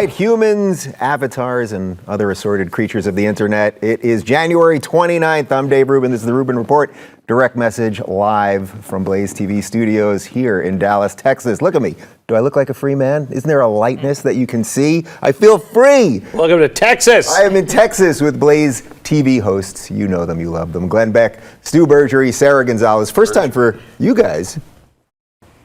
right, humans, avatars, and other assorted creatures of the internet. It is January 29th. I'm Dave Rubin. This is the Rubin Report. Direct message live from BlazeTV studios here in Dallas, Texas. Look at me. Do I look like a free man? Isn't there a lightness that you can see? I feel free. Welcome to Texas. I am in Texas with BlazeTV hosts. You know them, you love them. Glenn Beck, Stu Burguiere, Sara Gonzales. First time for you guys.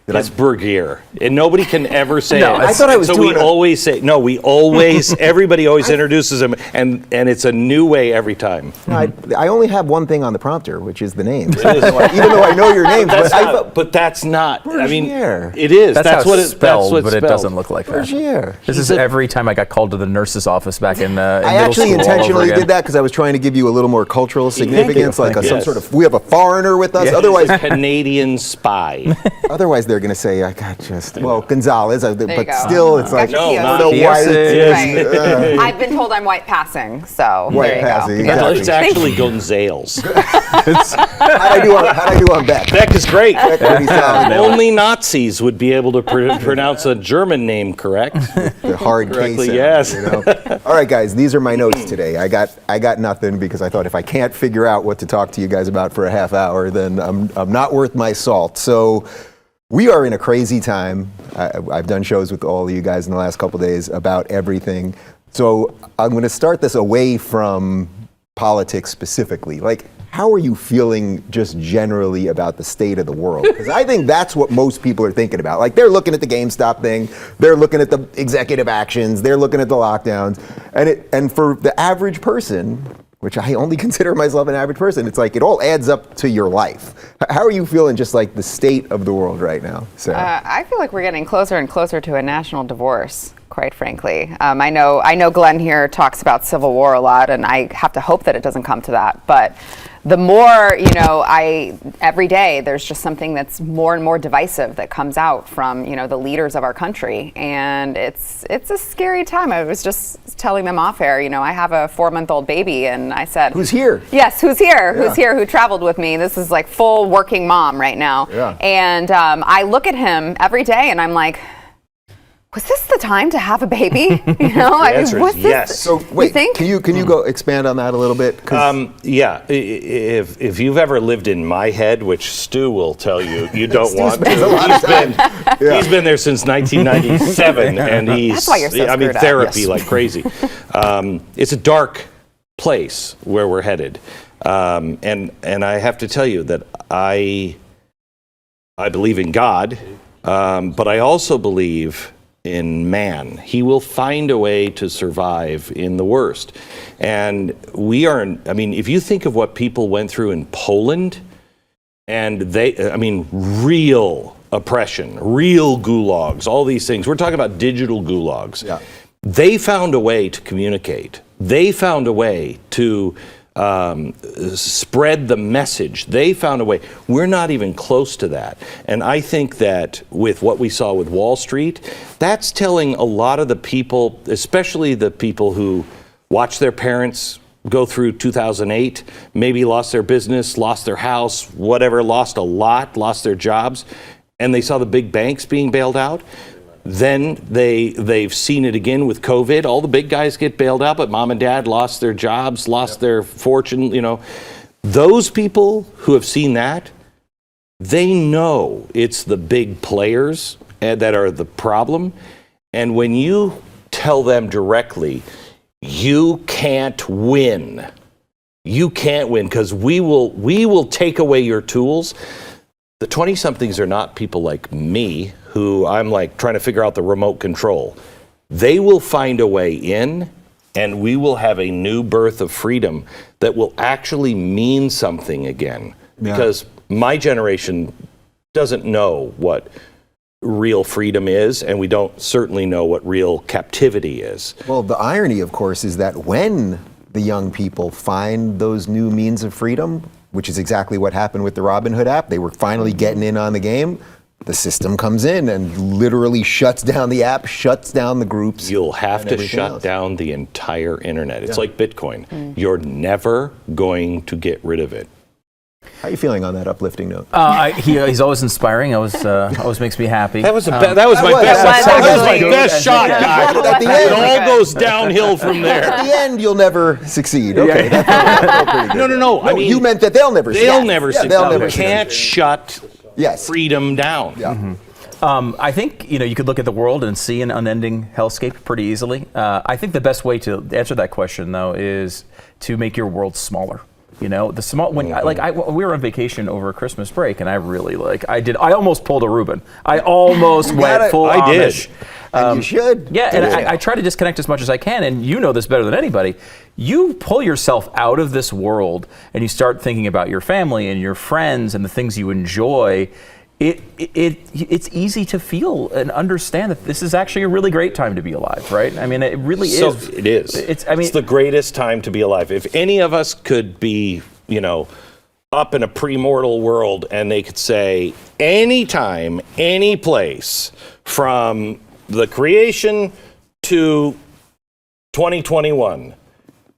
It's Burguiere, and nobody can ever say No, it. I thought I was so doing we always say no. We always everybody always introduces him, and it's a new way every time. No, I only have one thing on the prompter, which is the name. It is. Even though I know your names, But that's not. I mean, Burguiere. it is. That's what it's it spelled, that's what but it's it doesn't look like that. Burguiere. This is every time I got called to the nurse's office back in I middle actually school all over intentionally again. did that because I was trying to give you a little more cultural significance, like Thank you. some sort of. We have a foreigner with us. Yeah. Otherwise, Canadian spy. otherwise they're going to say I got Gonzales, but go. still it's like No, not the white. Right. I've been told I'm white passing, so White there you passing, go. exactly. It's actually Gonzales. How'd I do on Beck? Beck is great. Beck pretty solid. Only Nazis would be able to pronounce a German name correct. The hard Correctly, case. yes. You know? All right, guys, these are my notes today. I got nothing because I thought if I can't figure out what to talk to you guys about for a half hour, then I'm not worth my salt. So. We are in a crazy time. I've done shows with all of you guys in the last couple days about everything. So I'm going to start this away from politics specifically. Like, how are you feeling just generally about the state of the world? Because I think that's what most people are thinking about. Like, they're looking at the GameStop thing, they're looking at the executive actions, they're looking at the lockdowns, and for the average person, which I only consider myself an average person, it's like it all adds up to your life. How are you feeling just like the state of the world right now, Sarah? I feel like we're getting closer and closer to a national divorce, quite frankly. I know Glenn here talks about civil war a lot, and I have to hope that it doesn't come to that. But the more, every day there's just something that's more and more divisive that comes out from, the leaders of our country. And it's a scary time. I was just telling them off air, I have a 4-month-old baby, and I said, Who's here? Yes, who's here? Yeah. Who's here? Who traveled with me? This is like full working mom right now. Yeah. And I look at him every day and I'm like, was this the time to have a baby? The answer is yes. So wait, you think? can you go expand on that a little bit? Yeah, if you've ever lived in my head, which Stu will tell you, you don't want spends a lot of to. He's been there sinst 1997, and he's. That's why you're so screwed up. therapy Yes. like crazy. It's a dark place where we're headed, and I have to tell you that I believe in God, but I also believe in man. He will find a way to survive in the worst. And if you think of what people went through in Poland, and real oppression, real gulags, all these things. We're talking about digital gulags. Yeah. They found a way to communicate. They found a way to spread the message. They found a way. We're not even close to that. And I think that with what we saw with Wall Street, that's telling a lot of the people, especially the people who watched their parents go through 2008, maybe lost their business, lost their house, whatever, lost a lot, lost their jobs, and they saw the big banks being bailed out. Then they've seen it again with COVID. All the big guys get bailed out, but mom and dad lost their jobs, lost their fortune. Those people who have seen that, they know it's the big players that are the problem. And when you tell them directly, you can't win. You can't win because we will take away your tools. The 20-somethings are not people like me who I'm like trying to figure out the remote control. They will find a way in, and we will have a new birth of freedom that will actually mean something again. Yeah. Because my generation doesn't know what real freedom is, and we don't certainly know what real captivity is. Well, the irony, of course, is that when the young people find those new means of freedom, which is exactly what happened with the Robinhood app, they were finally getting in on the game, the system comes in and literally shuts down the app, shuts down the groups. You'll have and to everything shut else. down the entire internet. It's Yeah. like Bitcoin. You're never going to get rid of it. How are you feeling on that uplifting note? He's always inspiring. Always makes me happy. That was my best shot, guy. At the It end, all goes downhill from there. at the end, you'll never succeed. Okay, that felt pretty good. No. I mean, you meant that they'll never succeed. they'll never succeed. They'll never You can't shut Yes. freedom down. Yeah. I think you could look at the world and see an unending hellscape pretty easily. I think the best way to answer that question, though, is to make your world smaller. The small we were on vacation over Christmas break, and I almost pulled a Rubin. I almost went full Amish. And you should. Yeah, and I try to disconnect as much as I can, and you know this better than anybody. You pull yourself out of this world, and you start thinking about your family and your friends and the things you enjoy. It's easy to feel and understand that this is actually a really great time to be alive, right? I mean, it really is. It is. It's the greatest time to be alive. If any of us could be, up in a premortal world and they could say anytime, any place, from the creation to 2021,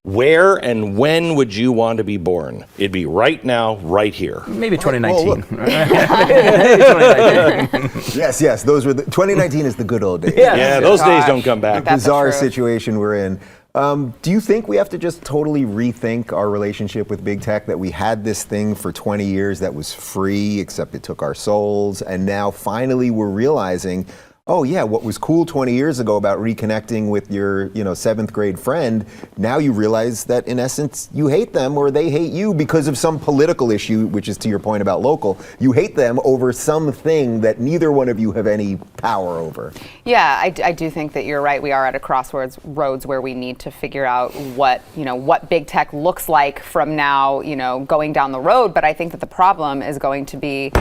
where and when would you want to be born? It'd be right now, right here. Maybe 2019. Yes. Those were 2019 is the good old days. Yeah, those days don't come back. Bizarre situation we're in. Do you think we have to just totally rethink our relationship with big tech? That we had this thing for 20 years that was free, except it took our souls, and now finally we're realizing, oh yeah, what was cool 20 years ago about reconnecting with your, 7th grade friend, now you realize that in essence you hate them or they hate you because of some political issue, which is to your point about local. You hate them over something that neither one of you have any power over. Yeah, I do think that you're right. We are at a crossroads where we need to figure out what big tech looks like from now, going down the road. But I think that the problem is going to be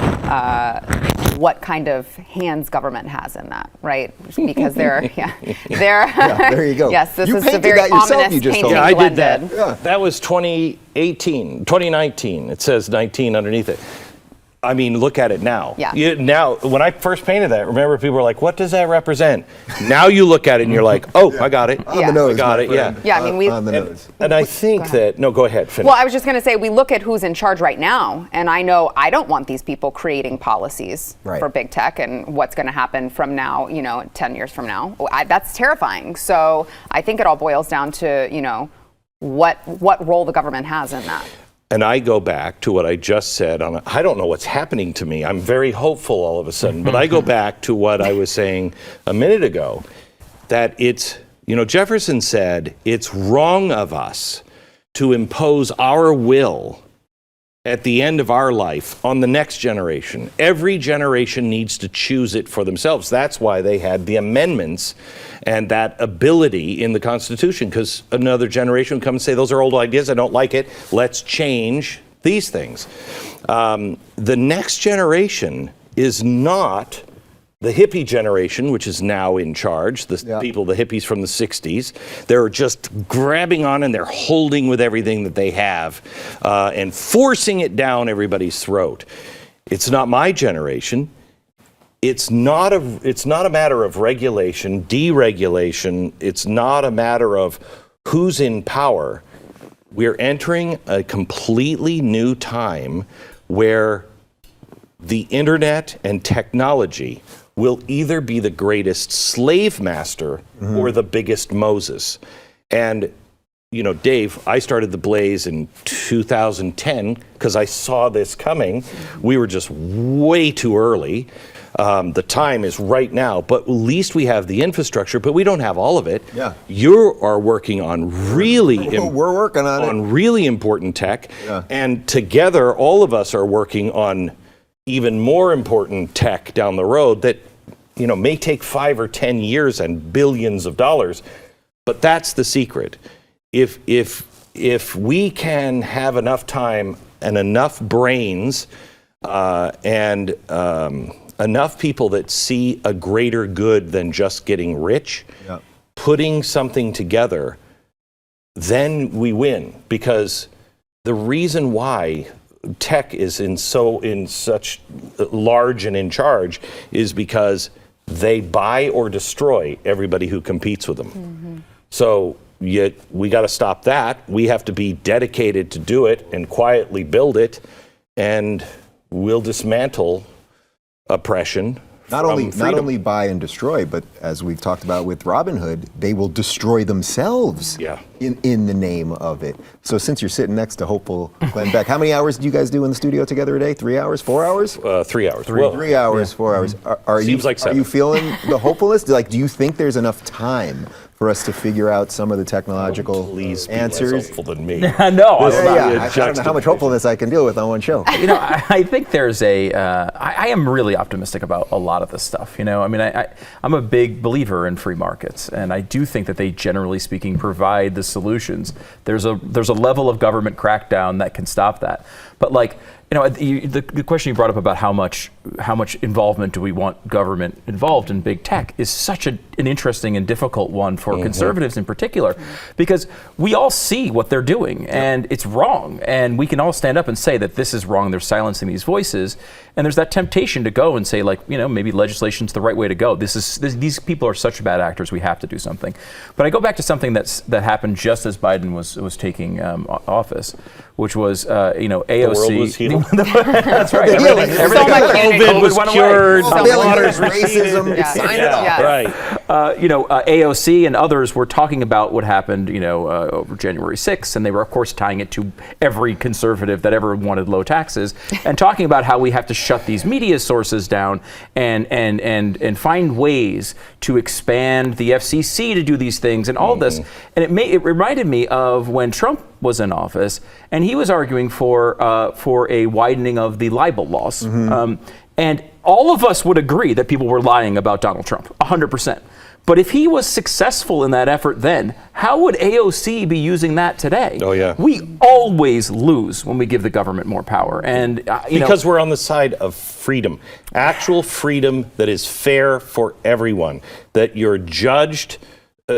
what kind of hands government has in that, right? Because there you go. Yes, this is a very ominous painting. Yeah, I did that. Yeah. That was 2019. It says 19 underneath it. I mean, look at it now. Yeah. Now, when I first painted that, remember people were like, what does that represent? Now you look at it and you're like, oh, I got it. On the nose, I got it, yeah. Yeah, I mean, on the nose. And I think go ahead, finish. Well, I was just going to say, we look at who's in charge right now, and I know I don't want these people creating policies for big tech and what's going to happen from now, 10 years from now. That's terrifying. So I think it all boils down to, what role the government has in that. And I go back to what I just said. I don't know what's happening to me. I'm very hopeful all of a sudden. But I go back to what I was saying a minute ago, that it's, Jefferson said, it's wrong of us to impose our will at the end of our life on the next generation. Every generation needs to choose it for themselves. That's why they had the amendments and that ability in the Constitution, because another generation would come and say, those are old ideas, I don't like it, let's change these things. The next generation is not the hippie generation, which is now in charge, the hippies from the 60s. They're just grabbing on and they're holding with everything that they have and forcing it down everybody's throat. It's not my generation. It's not a matter of regulation, deregulation. It's not a matter of who's in power. We're entering a completely new time where the internet and technology will either be the greatest slave master or the biggest Moses. And, Dave, I started the Blaze in 2010 because I saw this coming. We were just way too early. The time is right now, but at least we have the infrastructure, but we don't have all of it. Yeah. You are working on we're working on really important tech, Yeah. and together all of us are working on even more important tech down the road that may take 5 or 10 years and billions of dollars, but that's the secret. If we can have enough time and enough brains and enough people that see a greater good than just getting rich, putting something together, then we win. Because the reason why tech is in such large and in charge is because they buy or destroy everybody who competes with them. So we got to stop that. We have to be dedicated to do it and quietly build it and we'll dismantle oppression. Not only buy and destroy, but as we've talked about with Robinhood, they will destroy themselves in the name of it. So since you're sitting next to hopeful Glenn Beck, how many hours do you guys do in the studio together a day? 3 hours? 4 hours? 3 hours. 3 hours, 4 hours. Seems like 7. Are you feeling the hopefulness? Like, do you think there's enough time for us to figure out some of the technological answers? Less hopeful than me. No, I don't know how much hopefulness I can deal with on one show. I think there's I am really optimistic about a lot of this stuff. I mean, I'm a big believer in free markets, and I do think that they, generally speaking, provide the solutions. There's a level of government crackdown that can stop that. But the question you brought up about how much involvement do we want government involved in big tech is such an interesting and difficult one for conservatives in particular, because we all see what they're doing and it's wrong, and we can all stand up and say that this is wrong. They're silencing these voices, and there's that temptation to go and say, maybe legislation's the right way to go. These people are such bad actors. We have to do something. But I go back to something that happened just as Biden was taking office, which was AOC. The world was healed. That's right. Everything COVID was cured. Waters racism. Right. AOC and others were talking about what happened, over January 6th, and they were, of course, tying it to every conservative that ever wanted low taxes, and talking about how we have to shut these media sources down and find ways to expand the FCC to do these things and all this. And it reminded me of when Trump was in office, and he was arguing for a widening of the libel laws. And all of us would agree that people were lying about Donald Trump, 100%. But if he was successful in that effort then, how would AOC be using that today? Oh, yeah. We always lose when we give the government more power. And because we're on the side of freedom, actual freedom that is fair for everyone, that you're judged.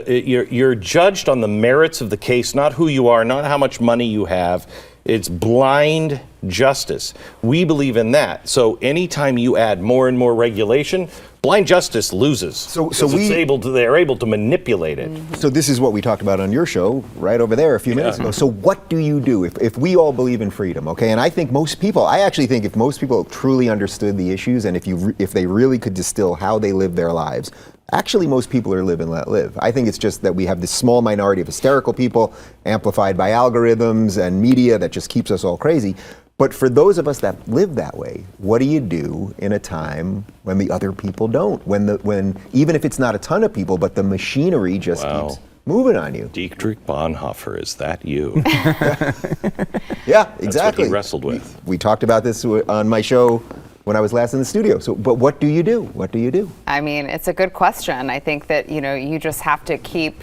You're judged on the merits of the case, not who you are, not how much money you have. It's blind justice. We believe in that. So anytime you add more and more regulation, blind justice loses. So they're able to manipulate it. So this is what we talked about on your show right over there a few minutes ago. So what do you do if we all believe in freedom? Okay, and I actually think if most people truly understood the issues, and if they really could distill how they live their lives, actually most people are live and let live. I think it's just that we have this small minority of hysterical people amplified by algorithms and media that just keeps us all crazy. But for those of us that live that way, what do you do in a time when the other people don't? When even if it's not a ton of people, but the machinery just keeps moving on you. Dietrich Bonhoeffer, is that you? Yeah, exactly. That's what he wrestled with. We talked about this on my show when I was last in the studio. So, but what do you do? What do you do? I mean, it's a good question. I think that, you just have to keep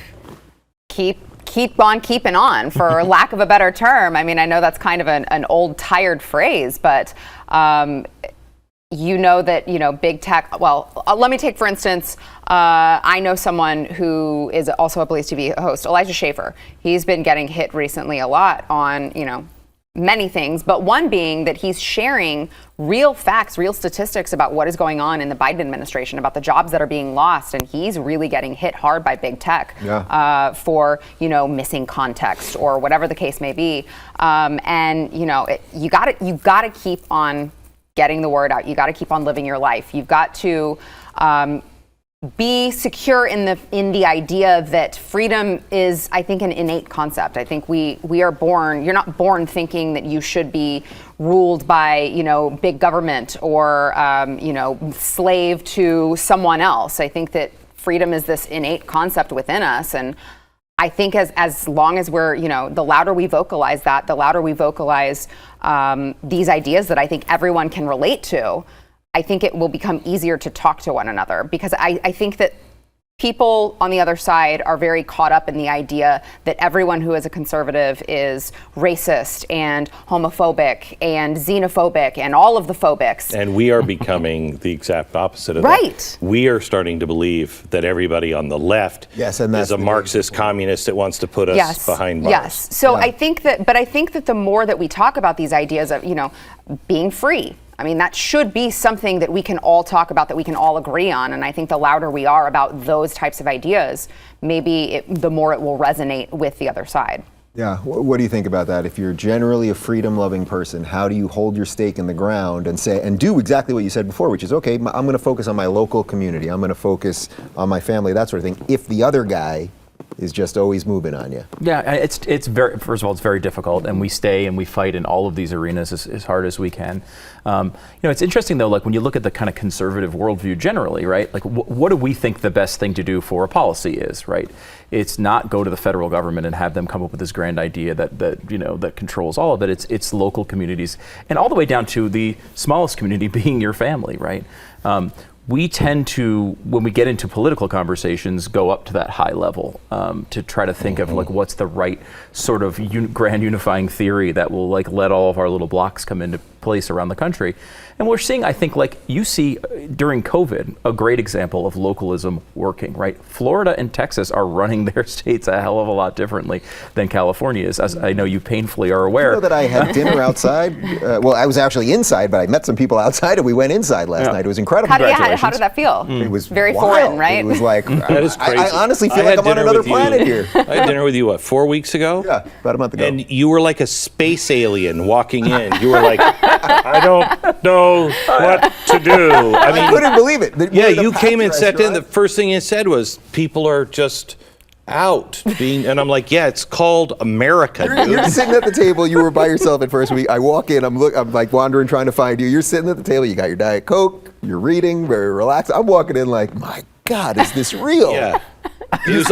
on keeping on, for lack of a better term. I mean, I know that's kind of an old, tired phrase, but that, big tech, let me take, for instance, I know someone who is also a BlazeTV host, Elijah Schaffer. He's been getting hit recently a lot on, many things, but one being that he's sharing real facts, real statistics about what is going on in the Biden administration, about the jobs that are being lost, and he's really getting hit hard by big tech for missing context or whatever the case may be. You gotta keep on getting the word out. You gotta keep on living your life. You've got to be secure in the idea that freedom is, I think, an innate concept. I think we are born, you're not born thinking that you should be ruled by, big government or, slave to someone else. I think that freedom is this innate concept within us. And I think as long as we're, the louder we vocalize that, the louder we vocalize these ideas that I think everyone can relate to, I think it will become easier to talk to one another, because I think that people on the other side are very caught up in the idea that everyone who is a conservative is racist and homophobic and xenophobic and all of the phobics. And we are becoming the exact opposite of right. that. We are starting to believe that everybody on the left is a Marxist communist that wants to put us behind bars. Yes. So I think that the more that we talk about these ideas of, being free, I mean, that should be something that we can all talk about, that we can all agree on. And I think the louder we are about those types of ideas, maybe the more it will resonate with the other side. Yeah, what do you think about that? If you're generally a freedom-loving person, how do you hold your stake in the ground and say and do exactly what you said before, which is, okay, I'm going to focus on my local community, I'm going to focus on my family, that sort of thing, if the other guy is just always moving on you? Yeah, it's very, first of all, it's very difficult, and we stay and we fight in all of these arenas as hard as we can. It's interesting though, like when you look at the kind of conservative worldview generally, right? Like what do we think the best thing to do for a policy is, right? It's not go to the federal government and have them come up with this grand idea that controls all of it. It's local communities, and all the way down to the smallest community being your family, right? We tend to, when we get into political conversations, go up to that high level to try to think of like what's the right sort of grand unifying theory that will like let all of our little blocks come into place around the country. And we're seeing, I think, like you see during COVID, a great example of localism working, right? Florida and Texas are running their states a hell of a lot differently than California is, as I know you painfully are aware. You know that I had dinner outside? Well, I was actually inside, but I met some people outside and we went inside last night. It was incredible. How did that feel? It was very wild. foreign, right? It was like, that is crazy. I honestly feel like I'm on another planet here. I had dinner with you, 4 weeks ago? Yeah, about a month ago. And you were like a space alien walking in. You were like, I don't know what to do. I couldn't believe it. Yeah, you came and sat in. The first thing you said was, people are just out and I'm like, yeah, it's called America, dude. You're sitting at the table. You were by yourself at first week. I walk in. I'm like wandering, trying to find you. You're sitting at the table. You got your Diet Coke. You're reading, very relaxed. I'm walking in like, my God, is this real? Yeah. It was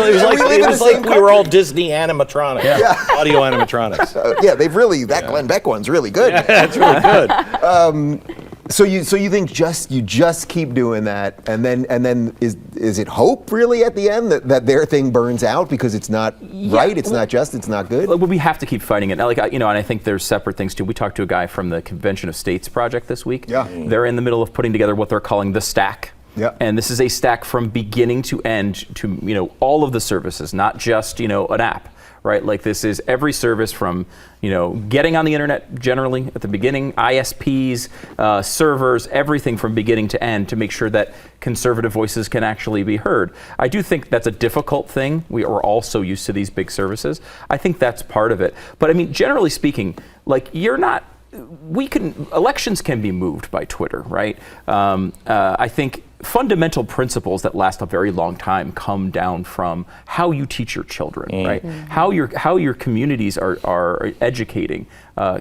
like we were all Disney animatronics, audio animatronics. Yeah, they've really, that Glenn Beck one's really good. Yeah, it's really good. So you think you just keep doing that, and then is it hope really at the end that their thing burns out because it's not right, it's not just, it's not good? Well, we have to keep fighting it. Like and I think there's separate things too. We talked to a guy from the Convention of States project this week. Yeah. They're in the middle of putting together what they're calling the stack. Yeah. And this is a stack from beginning to end to all of the services, not just an app. Right, like this is every service from getting on the internet generally at the beginning, ISPs, servers, everything from beginning to end to make sure that conservative voices can actually be heard. I do think that's a difficult thing. We are all so used to these big services. I think that's part of it. But I mean, generally speaking, like elections can be moved by Twitter, right? I think fundamental principles that last a very long time come down from how you teach your children, right? How your communities are educating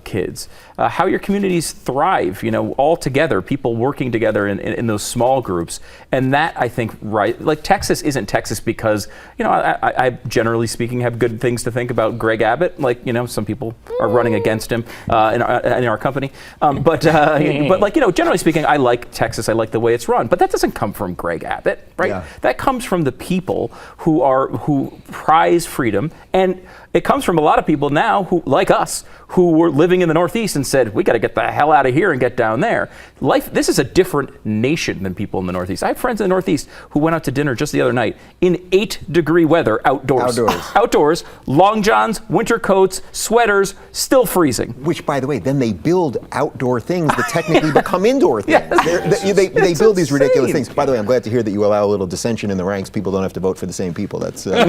kids, how your communities thrive, all together, people working together in those small groups. And that, I think, right, like Texas isn't Texas because, I generally speaking have good things to think about Greg Abbott. Like, some people are running against him in our company. But generally speaking, I like Texas. I like the way it's run. But that doesn't come from Greg Abbott, right? Yeah. That comes from the people who prize freedom, and it comes from a lot of people now who, like us, who were living in the Northeast and said, we got to get the hell out of here and get down there. This is a different nation than people in the Northeast. I have friends in the Northeast who went out to dinner just the other night in 8-degree weather outdoors, long johns, winter coats, sweaters, still freezing. Which, by the way, then they build outdoor things that technically become indoor things. Yes. They build these ridiculous things. By the way, I'm glad to hear that you allow a little dissension in the ranks. People don't have to vote for the same people. That's you really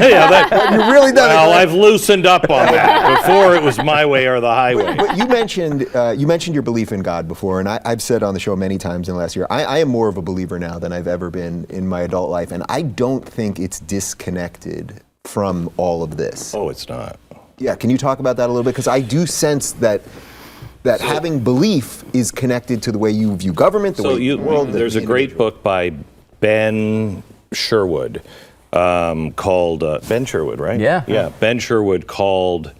done it. Well, I've loosened up on that. Before it was my way or the highway. But you mentioned your belief in God before, and I've said on the show many times in the last year, I am more of a believer now than I've ever been in my adult life, and I don't think it's disconnected from all of this. Oh, it's not. Yeah, can you talk about that a little bit? Because I do sense that having belief is connected to the way you view government, the way you world. There's a great book by Ben Sherwood called Ben Sherwood, right? Yeah. Ben Sherwood called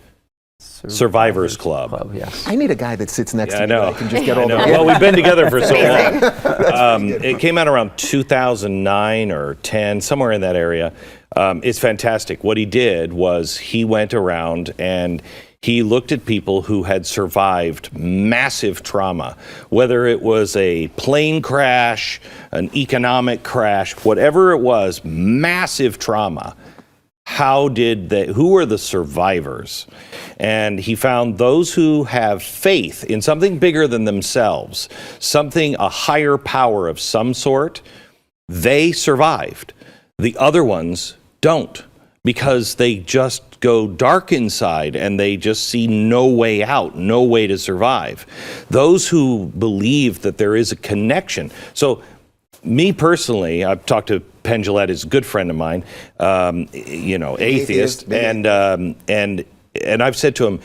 Survivors Club. Yes. I need a guy that sits next to me that I can just get all the. Well, we've been together for so long. It came out around 2009 or 10, somewhere in that area. It's fantastic. What he did was he went around and he looked at people who had survived massive trauma, whether it was a plane crash, an economic crash, whatever it was, massive trauma. Who were the survivors? And he found those who have faith in something bigger than themselves, a higher power of some sort, they survived. The other ones don't, because they just go dark inside and they just see no way out, no way to survive. Those who believe that there is a connection. So me personally, I've talked to Penn Jillette, is a good friend of mine, atheist, and I've said to him,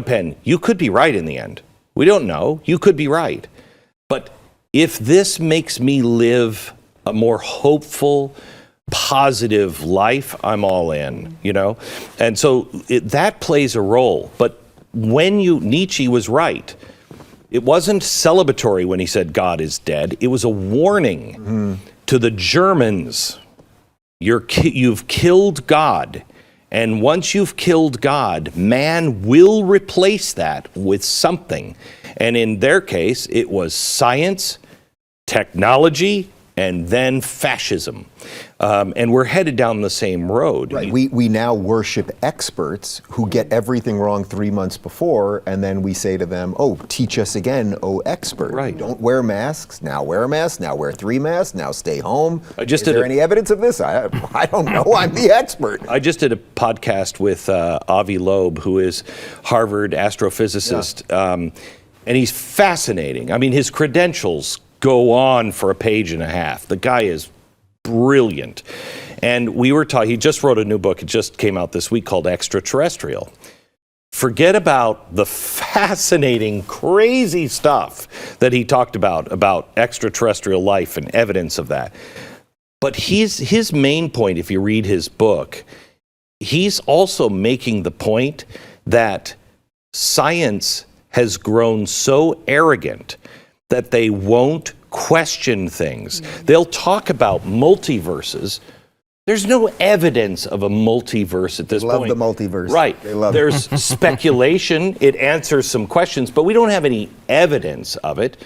Penn, you could be right in the end. We don't know. You could be right. But if this makes me live a more hopeful, positive life, I'm all in, And so that plays a role. But Nietzsche was right. It wasn't celebratory when he said God is dead. It was a warning to the Germans. You've killed God. And once you've killed God, man will replace that with something. And in their case, it was science, technology, and then fascism. And we're headed down the same road. Right. We now worship experts who get everything wrong 3 months before, and then we say to them, oh, teach us again, oh expert. Right. Don't wear masks, now wear a mask, now wear 3 masks, now stay home. Is there any evidence of this? I don't know, I'm the expert. I just did a podcast with Avi Loeb, who is Harvard astrophysicist, and he's fascinating. I mean, his credentials go on for a page and a half. The guy is brilliant. And we were talking, he just wrote a new book, it just came out this week, called Extraterrestrial. Forget about the fascinating, crazy stuff that he talked about extraterrestrial life and evidence of that. But his main point, if you read his book, he's also making the point that science has grown so arrogant that they won't question things. They'll talk about multiverses. There's no evidence of a multiverse at this point. Love the multiverse. Right. They love There's speculation. It answers some questions, but we don't have any evidence of it.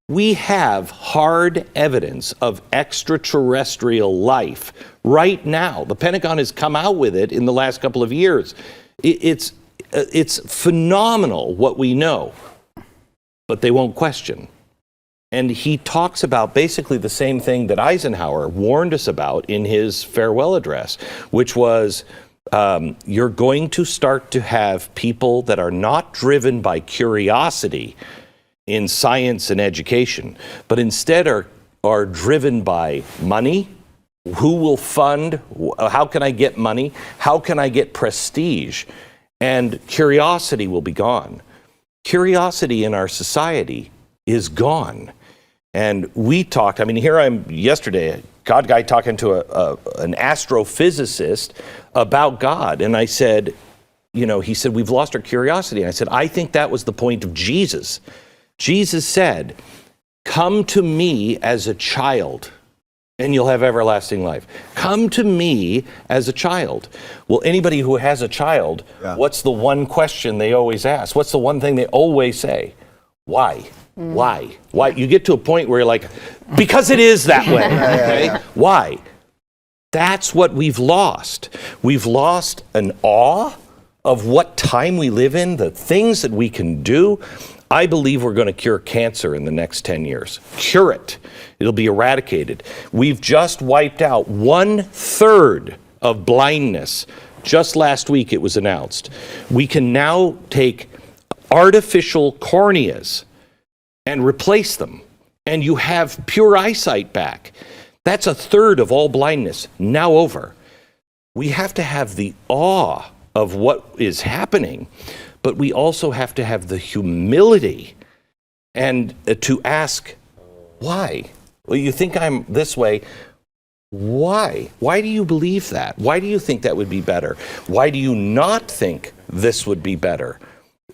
We have hard evidence of extraterrestrial life right now. The Pentagon has come out with it in the last couple of years. It's phenomenal what we know, but they won't question. And he talks about basically the same thing that Eisenhower warned us about in his farewell address, which was you're going to start to have people that are not driven by curiosity in science and education, but instead are driven by money. Who will fund? How can I get money? How can I get prestige? And curiosity will be gone. Curiosity in our society is gone. And we talked, here I'm yesterday, God guy talking to an astrophysicist about God. And I said, he said, we've lost our curiosity. And I said, I think that was the point of Jesus. Jesus said, come to me as a child and you'll have everlasting life. Come to me as a child. Well, anybody who has a child, what's the one question they always ask? What's the one thing they always say? Why? Why? Why? You get to a point where you're like, because it is that way. Okay? Why? That's what we've lost. We've lost an awe of what time we live in, the things that we can do. I believe we're going to cure cancer in the next 10 years. Cure it. It'll be eradicated. We've just wiped out 1/3 of blindness. Just last week it was announced. We can now take artificial corneas and replace them, and you have pure eyesight back. That's 1/3 of all blindness now over. We have to have the awe of what is happening, but we also have to have the humility and to ask, why? Well, you think I'm this way. Why? Why do you believe that? Why do you think that would be better? Why do you not think this would be better?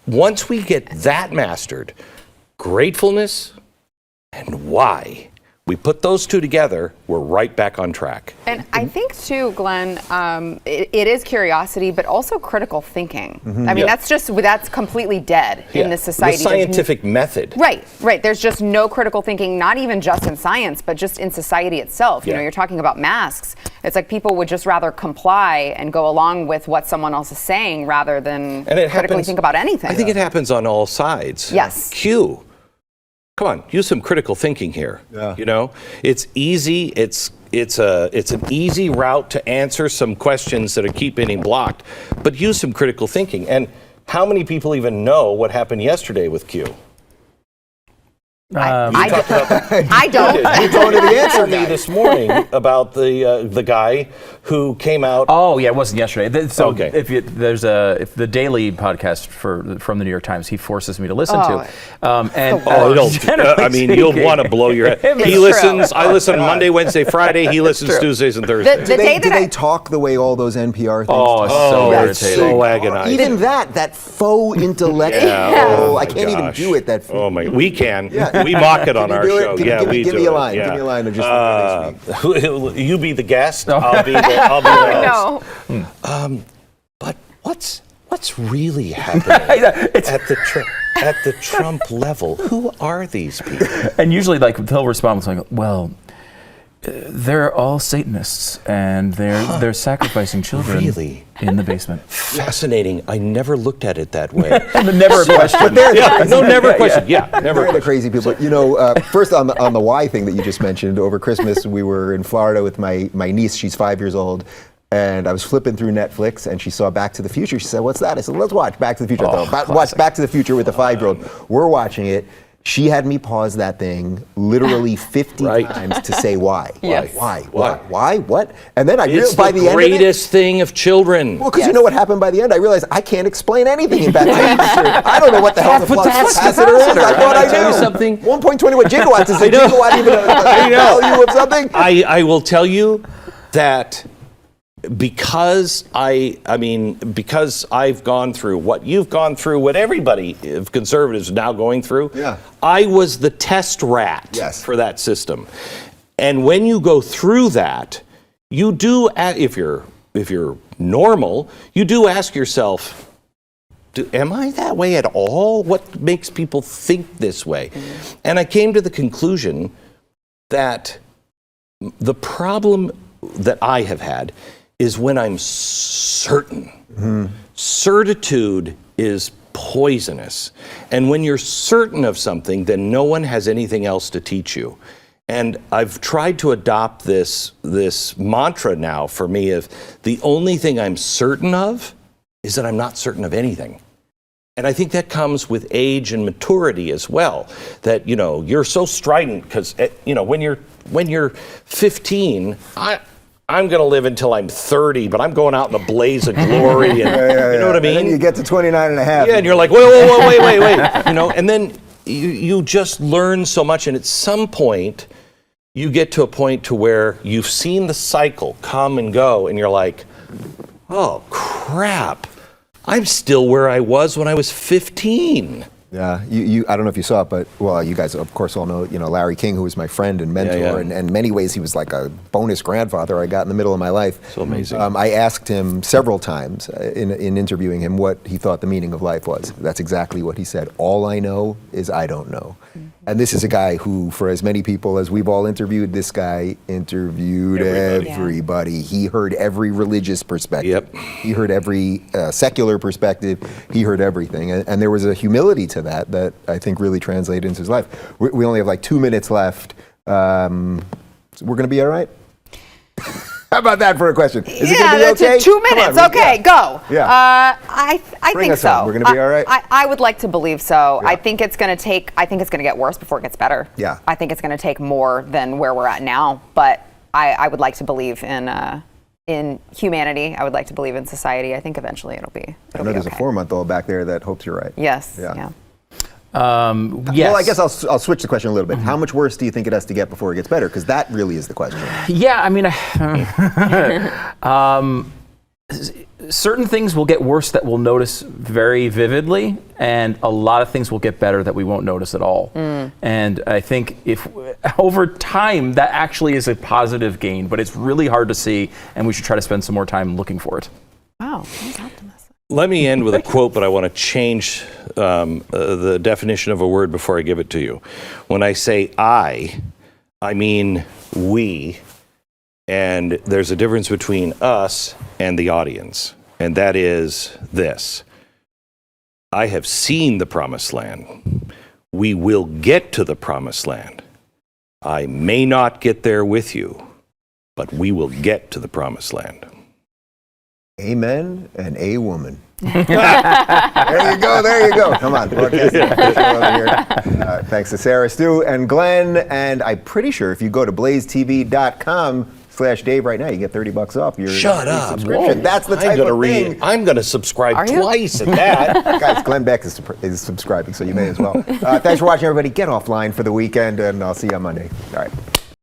Once we get that mastered, gratefulness and why, we put those two together, we're right back on track. And I think too, Glenn, it is curiosity, but also critical thinking. That's completely dead in this society. The scientific method. Right. There's just no critical thinking, not even just in science, but just in society itself. You're talking about masks. It's like people would just rather comply and go along with what someone else is saying rather than critically think about anything. I think it happens on all sides. Yes. Come on, use some critical thinking here. It's easy, it's it's an easy route to answer some questions that are keeping blocked, but use some critical thinking. And how many people even know what happened yesterday with Q? I don't. You told me the answer, Me this morning about the guy who came out. Oh yeah, it wasn't yesterday. So Okay. if the daily podcast from the New York Times, he forces me to listen to. I mean, you'll want to blow your head. He It's listens. true. I listen Monday, Wednesday, Friday. He listens Tuesdays and Thursdays. The day Do that they talk the way all those NPR things Oh, talk? so it's irritating. so agonizing. Even that faux intellectual. Oh, I can't even gosh. do it. Oh my! We can. Yeah. We mock it on Can our you do it? show. Give- Yeah, give- we give do me a it. line. Yeah. Give me a line of just the way they speak. You be the guest. I'll be the host. no. But what's really happening at the Trump level? Who are these people? And usually, like, they'll respond with like, "Well, they're all Satanists, and they're sacrificing children Really? in the basement." Fascinating. I never looked at it that way. And never a question. But they're Never a question. Yeah, never. They're the crazy people. You know, first on the why thing that you just mentioned, over Christmas we were in Florida with my niece. She's 5 years old. And I was flipping through Netflix, and she saw Back to the Future. She said, "What's that?" I said, "Let's watch Back to the Future." I thought, watch Back to the Future with the 5-year-old. We're watching it. She had me pause that thing literally 50 Right. times to say why. Yes. Why? What? And then I It's realized by the end of it, greatest thing of children. well, because you know what happened by the end? I realized I can't explain anything in Back to the Future. I don't know what the hell the flux capacitor is. I thought I tell you knew. something? 1.21 gigawatts is a gigawatt even a value of something? I will tell you that because because I've gone through what you've gone through, what everybody of conservatives is now going through. Yeah. I was the test rat Yes. for that system. And when you go through that, you do, if you're normal, you do ask yourself, am I that way at all? What makes people think this way? And I came to the conclusion that the problem that I have had is when I'm certain. Certitude is poisonous. And when you're certain of something, then no one has anything else to teach you. And I've tried to adopt this mantra now for me of the only thing I'm certain of is that I'm not certain of anything. And I think that comes with age and maturity as well. That, you know, you're so strident because, you know, when you're 15, I'm going to live until I'm 30, but I'm going out in a blaze of glory. And, you know what I mean? And then you get to 29 and a half. Yeah, and you're like, whoa, wait. You know, and then you just learn so much. And at some point, you get to a point to where you've seen the cycle come and go, and you're like, oh, crap. I'm still where I was when I was 15. Yeah, I don't know if you saw it, but, well, you guys, of course, all know, you know, Larry King, who was my friend and mentor, Yeah. and in many ways he was like a bonus grandfather I got in the middle of my life. So amazing. I asked him several times in interviewing him what he thought the meaning of life was. That's exactly what he said. All I know is I don't know. And this is a guy who, for as many people as we've all interviewed, this guy interviewed everybody. He heard every religious perspective. Yep. He heard every secular perspective. He heard everything. And there was a humility to that I think really translated into his life. We only have like 2 minutes left. We're going to be all right? How about that for a question? Is it going to be that's okay? 2 minutes. Come on, Okay, go. Yeah. I Bring think us so. home. We're gonna be all right? I would like to believe so. Yeah. I think it's going to get worse before it gets better. Yeah. I think it's going to take more than where we're at now. But I would like to believe in humanity. I would like to believe in society. I think eventually it'll be I know there's okay. a 4-month-old back there that hopes you're right. Yes. Yeah. Yeah. Yes. Well, I guess I'll switch the question a little bit. How much worse do you think it has to get before it gets better? Because that really is the question. Yeah, I mean, certain things will get worse that we'll notice very vividly, and a lot of things will get better that we won't notice at all. And I think if over time, that actually is a positive gain, but it's really hard to see, and we should try to spend some more time looking for it. Wow. That's optimistic. Let me end with a quote, but I want to change the definition of a word before I give it to you. When I say I mean we, and there's a difference between us and the audience, and that is this. I have seen the promised land. We will get to the promised land. I may not get there with you, but we will get to the promised land. Amen and a woman. There you go, there you go. Come on, broadcasting official over here. Thanks to Sarah, Stu, and Glenn. And I'm pretty sure if you go to blazetv.com/Dave right now, you get $30 off your subscription. That's the type of thing. I'm going to subscribe Are you? twice at that. Guys, Glenn Beck is subscribing, so you may as well. Thanks for watching, everybody. Get offline for the weekend, and I'll see you on Monday. All right.